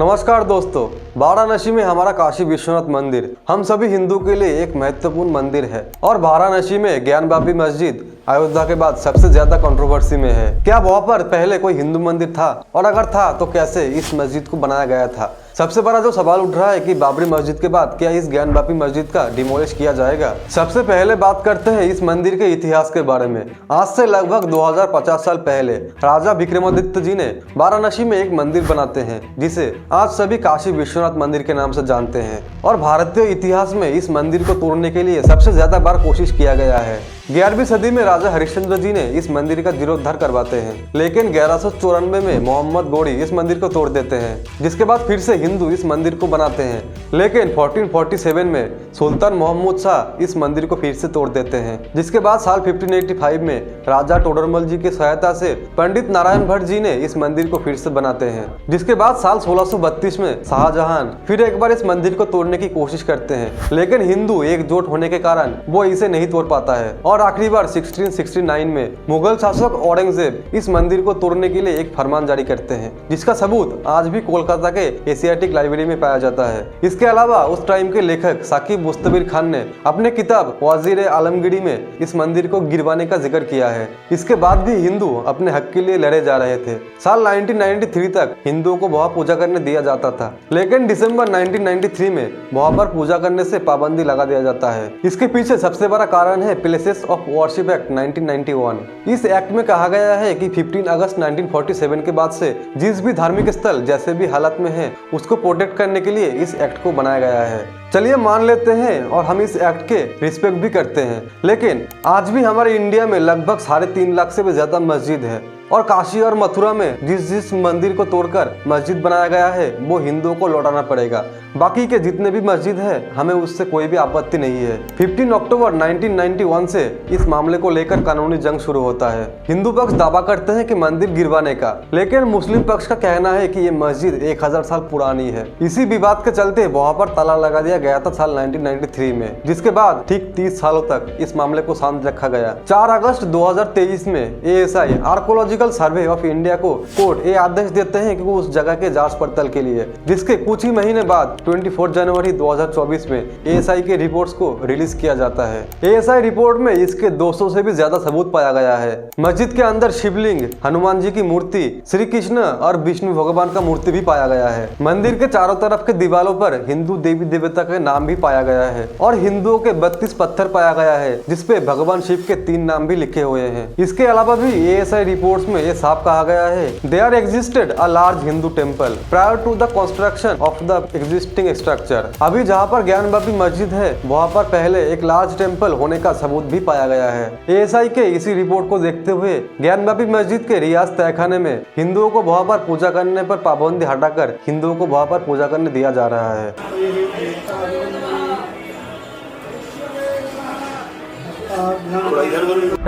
नमस्कार दोस्तों, वाराणसी में हमारा काशी विश्वनाथ मंदिर हम सभी हिंदू के लिए एक महत्वपूर्ण मंदिर है और वाराणसी में ज्ञानवापी मस्जिद अयोध्या के बाद सबसे ज्यादा कंट्रोवर्सी में है। क्या वहाँ पर पहले कोई हिंदू मंदिर था और अगर था तो कैसे इस मस्जिद को बनाया गया था? सबसे बड़ा जो सवाल उठ रहा है कि बाबरी मस्जिद के बाद क्या इस ज्ञानवापी मस्जिद का डिमोलिश किया जाएगा? सबसे पहले बात करते हैं इस मंदिर के इतिहास के बारे में। आज से लगभग 2050 साल पहले राजा विक्रमादित्य जी ने वाराणसी में एक मंदिर बनाते हैं जिसे आज सभी काशी विश्वनाथ मंदिर के नाम से जानते हैं और भारतीय इतिहास में इस मंदिर को तोड़ने के लिए सबसे ज्यादा बार कोशिश किया गया है। 11वीं सदी में राजा हरिश्चंद्र जी ने इस मंदिर का जीर्णोद्धार करवाते हैं, लेकिन 1194 में मोहम्मद गौरी इस मंदिर को तोड़ देते हैं, जिसके बाद फिर से हिंदू इस मंदिर को बनाते हैं। लेकिन 1447 में सुल्तान मोहम्मद शाह इस मंदिर को फिर से तोड़ देते हैं, जिसके बाद साल 1585 में राजा टोडरमल जी की सहायता से पंडित नारायण भट्ट जी ने इस मंदिर को फिर से बनाते हैं, जिसके बाद साल 1632 में शाहजहां फिर एक बार इस मंदिर को तोड़ने की कोशिश करते हैं, लेकिन हिंदू एकजुट होने के कारण वो इसे नहीं तोड़ पाता है और आखिरी बार 1669 में मुगल शासक औरंगजेब इस मंदिर को तोड़ने के लिए एक फरमान जारी करते हैं, जिसका सबूत आज भी कोलकाता के एशियाटिक लाइब्रेरी में पाया जाता है। इसके अलावा उस टाइम के लेखक साकिब मुस्तबिर खान ने अपने किताब वजीर आलमगीरी में इस मंदिर को गिरवाने का जिक्र किया है। इसके बाद भी हिंदू अपने हक के लिए लड़े जा रहे थे। साल 1993 तक हिंदुओं को वहां पूजा करने दिया जाता था, लेकिन दिसंबर 1993 में वहां पर पूजा करने से पाबंदी लगा दिया जाता है। इसके पीछे सबसे बड़ा कारण है प्लेसेस ऑफ वर्शिप एक्ट 1991। इस एक्ट में कहा गया है कि 15 अगस्त 1947 के बाद से जिस भी धार्मिक स्थल जैसे भी हालत में है उसको प्रोटेक्ट करने के लिए इस एक्ट को बनाया गया है। चलिए मान लेते हैं और हम इस एक्ट के रिस्पेक्ट भी करते हैं, लेकिन आज भी हमारे इंडिया में लगभग 3.5 लाख से भी ज्यादा मस्जिद है और काशी और मथुरा में जिस मंदिर को तोड़कर मस्जिद बनाया गया है वो हिंदुओं को लौटाना पड़ेगा। बाकी के जितने भी मस्जिद है हमें उससे कोई भी आपत्ति नहीं है। 15 अक्टूबर 1991 से इस मामले को लेकर कानूनी जंग शुरू होता है। हिंदू पक्ष दावा करते हैं कि मंदिर गिरवाने का, लेकिन मुस्लिम पक्ष का कहना है कि ये मस्जिद 1000 साल पुरानी है। इसी विवाद के चलते वहाँ पर ताला लगा दिया गया था साल 1993 में, जिसके बाद ठीक 30 सालों तक इस मामले को शांत रखा गया। 4 अगस्त 2023 में ASI archaeological survey of India को कोर्ट ये आदेश देते हैं कि वो उस जगह के जांच पड़ताल के लिए, जिसके कुछ ही महीने बाद 24 जनवरी 2024 में ASI के रिपोर्ट्स को रिलीज किया जाता है। ASI रिपोर्ट में इसके 200 से भी ज्यादा सबूत पाया गया है। मस्जिद के अंदर शिवलिंग, हनुमान जी की मूर्ति, श्री कृष्ण और विष्णु भगवान का मूर्ति भी पाया गया है। मंदिर के चारों तरफ के दीवारों पर हिंदू देवी देवता के नाम भी पाया गया है और हिंदुओं के 32 पत्थर पाया गया है जिसपे भगवान शिव के 3 नाम भी लिखे हुए हैं। इसके अलावा भी ASI रिपोर्ट्स में ये साफ कहा गया है there existed a large Hindu temple prior to the construction of the existing structure. अभी जहाँ पर ज्ञानवापी मस्जिद है वहाँ पर पहले एक लार्ज टेम्पल होने का सबूत भी पाया गया है। ASI के इसी रिपोर्ट को देखते हुए ज्ञानवापी मस्जिद के रियाज तहखाने में हिंदुओं को वहाँ पर पूजा करने पर पाबंदी हटाकर हिंदुओं को वहाँ पर पूजा करने दिया जा रहा है।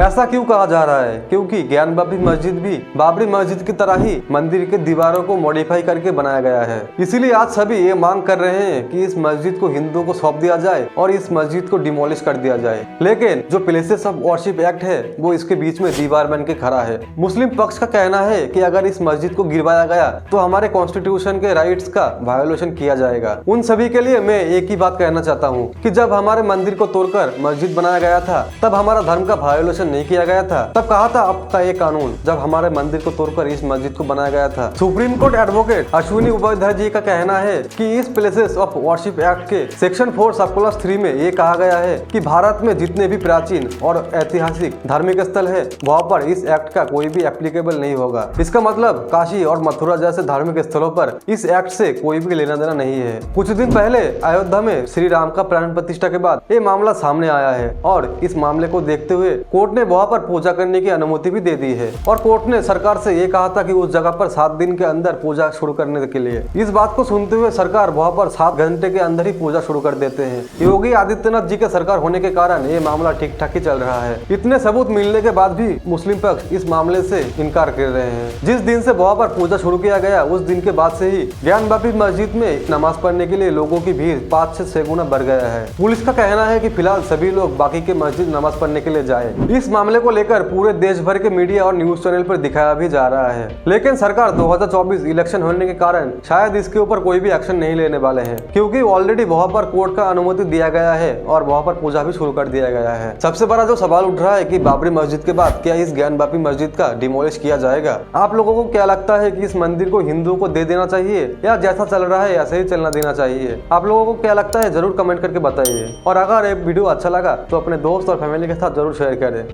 ऐसा क्यों कहा जा रहा है? क्योंकि ज्ञानवापी मस्जिद भी बाबरी मस्जिद की तरह ही मंदिर के दीवारों को मॉडिफाई करके बनाया गया है। इसीलिए आज सभी ये मांग कर रहे हैं कि इस मस्जिद को हिंदुओं को सौंप दिया जाए और इस मस्जिद को डिमोलिश कर दिया जाए। लेकिन जो प्लेसेस ऑफ वर्शिप एक्ट है वो इसके बीच में दीवार बन के खड़ा है। मुस्लिम पक्ष का कहना है कि अगर इस मस्जिद को गिरवाया गया तो हमारे कॉन्स्टिट्यूशन के राइट्स का वायोलेशन किया जाएगा। उन सभी के लिए मैं एक ही बात कहना चाहता हूँ कि जब हमारे मंदिर को तोड़कर मस्जिद बनाया गया था तब हमारा धर्म का वायोलेशन नहीं किया गया था। तब कहा था आपका ये कानून जब हमारे मंदिर को तोड़कर इस मस्जिद को बनाया गया था। Supreme court advocate Ashwini Upadhyay ji का कहना है कि इस प्लेसेस ऑफ वर्शिप एक्ट के सेक्शन 4 सब-3 में ये कहा गया है कि भारत में जितने भी प्राचीन और ऐतिहासिक धार्मिक स्थल है वहाँ पर इस एक्ट का कोई भी एप्लीकेबल नहीं होगा। इसका मतलब काशी और मथुरा जैसे धार्मिक स्थलों पर इस एक्ट से कोई भी लेना देना नहीं है। कुछ दिन पहले अयोध्या में श्री राम का प्राण प्रतिष्ठा के बाद ये मामला सामने आया है और इस मामले को देखते हुए कोर्ट ने वहां पर पूजा करने की अनुमति भी दे दी है और कोर्ट ने सरकार से ये कहा था कि उस जगह पर 7 दिन के अंदर पूजा शुरू करने के लिए। इस बात को सुनते हुए सरकार वहां पर 7 घंटे के अंदर ही पूजा शुरू कर देते हैं। योगी आदित्यनाथ जी के सरकार होने के कारण ये मामला ठीक ठाक ही चल रहा है। इतने सबूत मिलने के बाद भी मुस्लिम पक्ष इस मामले से इनकार कर रहे हैं। जिस दिन से वहां पर पूजा शुरू किया गया उस दिन के बाद से ही ज्ञानवापी मस्जिद में नमाज पढ़ने के लिए लोगों की भीड़ 5 से 6 गुना बढ़ गया है। पुलिस का कहना है कि फिलहाल सभी लोग बाकी के मस्जिद नमाज पढ़ने करने के लिए जाए। इस मामले को लेकर पूरे देश भर के मीडिया और न्यूज चैनल पर दिखाया भी जा रहा है, लेकिन सरकार 2024 इलेक्शन होने के कारण शायद इसके ऊपर कोई भी एक्शन नहीं लेने वाले हैं, क्योंकि ऑलरेडी वहां पर कोर्ट का अनुमति दिया गया है और वहां पर पूजा भी शुरू कर दिया गया है। सबसे बड़ा जो सवाल उठ रहा है कि बाबरी मस्जिद के बाद क्या इस ज्ञानवापी मस्जिद का डिमोलिश किया जाएगा? आप लोगों को क्या लगता है कि इस मंदिर को हिंदुओं को दे देना चाहिए या जैसा चल रहा है ऐसे ही चलना देना चाहिए? आप लोगों को क्या लगता है जरूर कमेंट करके बताइए, और अगर ये वीडियो अच्छा लगा तो अपने दोस्त और फैमिली के साथ जरूर शेयर करें।